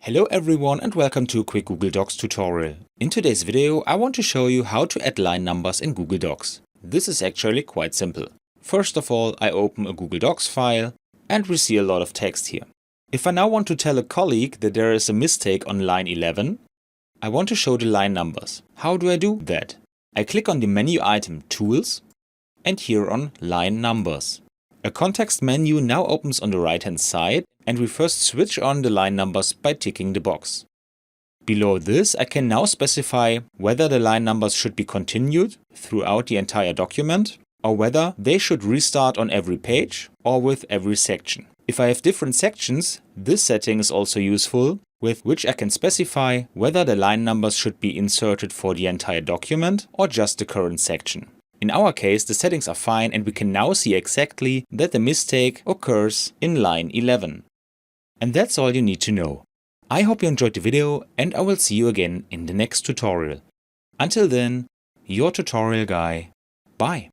Hello everyone and welcome to a quick Google Docs tutorial. In today's video I want to show you how to add line numbers in Google Docs. This is actually quite simple. First of all, I open a Google Docs file and we see a lot of text here. If I now want to tell a colleague that there is a mistake on line 11, I want to show the line numbers. How do I do that? I click on the menu item Tools and here on Line Numbers. A context menu now opens on the right hand side and we first switch on the line numbers by ticking the box. Below this I can now specify whether the line numbers should be continued throughout the entire document or whether they should restart on every page or with every section. If I have different sections, this setting is also useful, with which I can specify whether the line numbers should be inserted for the entire document or just the current section. In our case, the settings are fine and we can now see exactly that the mistake occurs in line 11. And that's all you need to know. I hope you enjoyed the video and I will see you again in the next tutorial. Until then, your tutorial guy. Bye.